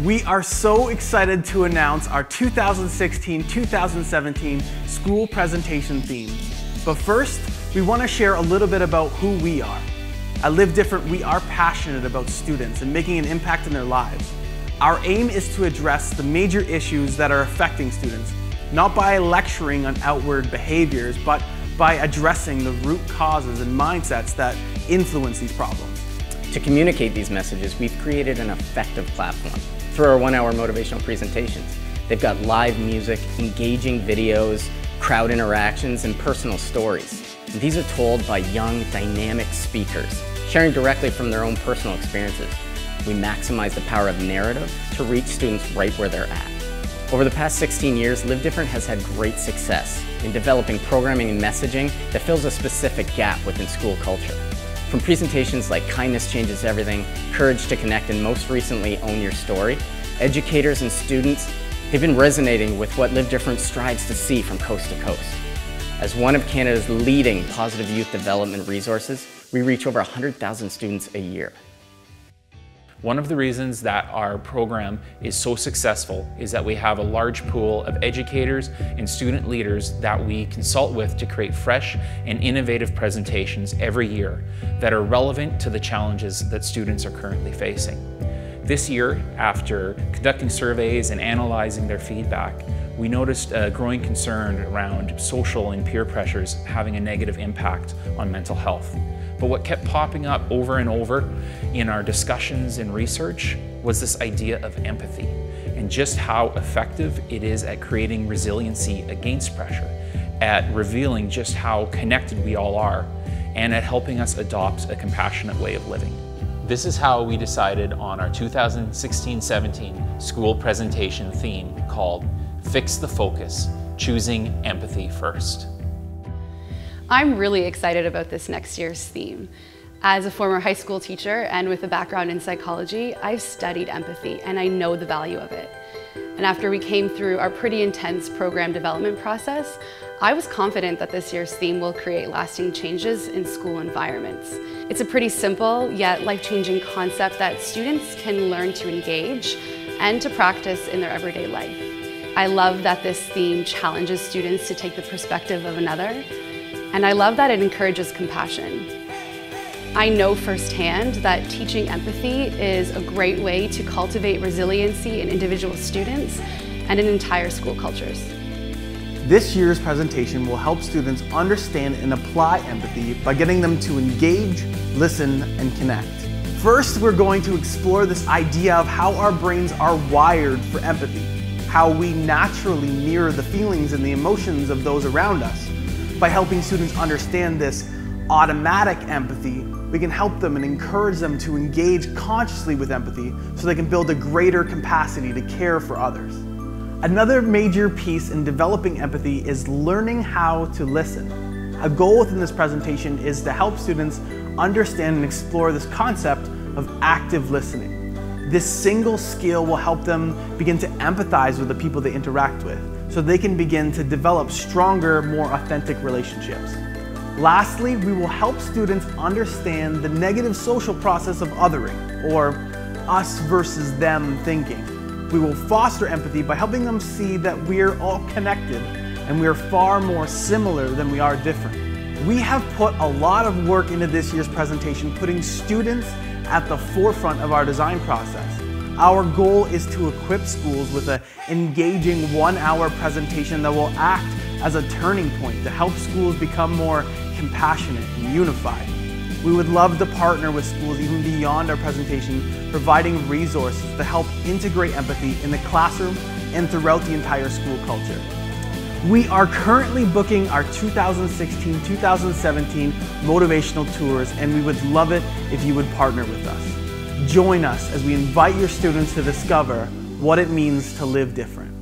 We are so excited to announce our 2016-2017 school presentation theme. But first, we want to share a little bit about who we are. At LiveDifferent, we are passionate about students and making an impact in their lives. Our aim is to address the major issues that are affecting students, not by lecturing on outward behaviors, but by addressing the root causes and mindsets that influence these problems. To communicate these messages, we've created an effective platform through our one-hour motivational presentations. They've got live music, engaging videos, crowd interactions, and personal stories. And these are told by young, dynamic speakers, sharing directly from their own personal experiences. We maximize the power of narrative to reach students right where they're at. Over the past 16 years, LiveDifferent has had great success in developing programming and messaging that fills a specific gap within school culture. From presentations like Kindness Changes Everything, Courage to Connect, and most recently, Own Your Story, educators and students have been resonating with what LiveDifferent strives to see from coast to coast. As one of Canada's leading positive youth development resources, we reach over 100,000 students a year. One of the reasons that our program is so successful is that we have a large pool of educators and student leaders that we consult with to create fresh and innovative presentations every year that are relevant to the challenges that students are currently facing. This year, after conducting surveys and analyzing their feedback, we noticed a growing concern around social and peer pressures having a negative impact on mental health. But what kept popping up over and over in our discussions and research was this idea of empathy and just how effective it is at creating resiliency against pressure, at revealing just how connected we all are, and at helping us adopt a compassionate way of living. This is how we decided on our 2016-17 school presentation theme called Fix the Focus, Choosing Empathy First. I'm really excited about this next year's theme. As a former high school teacher and with a background in psychology, I've studied empathy and I know the value of it. And after we came through our pretty intense program development process, I was confident that this year's theme will create lasting changes in school environments. It's a pretty simple yet life-changing concept that students can learn to engage and to practice in their everyday life. I love that this theme challenges students to take the perspective of another, and I love that it encourages compassion. I know firsthand that teaching empathy is a great way to cultivate resiliency in individual students and in entire school cultures. This year's presentation will help students understand and apply empathy by getting them to engage, listen, and connect. First, we're going to explore this idea of how our brains are wired for empathy, how we naturally mirror the feelings and the emotions of those around us. By helping students understand this automatic empathy, we can help them and encourage them to engage consciously with empathy so they can build a greater capacity to care for others. Another major piece in developing empathy is learning how to listen. A goal within this presentation is to help students understand and explore this concept of active listening. This single skill will help them begin to empathize with the people they interact with, so they can begin to develop stronger, more authentic relationships. Lastly, we will help students understand the negative social process of othering, or us versus them thinking. We will foster empathy by helping them see that we're all connected and we're far more similar than we are different. We have put a lot of work into this year's presentation, putting students at the forefront of our design process. Our goal is to equip schools with an engaging one-hour presentation that will act as a turning point to help schools become more compassionate and unified. We would love to partner with schools even beyond our presentation, providing resources to help integrate empathy in the classroom and throughout the entire school culture. We are currently booking our 2016-2017 Motivational Tours, and we would love it if you would partner with us. Join us as we invite your students to discover what it means to live different.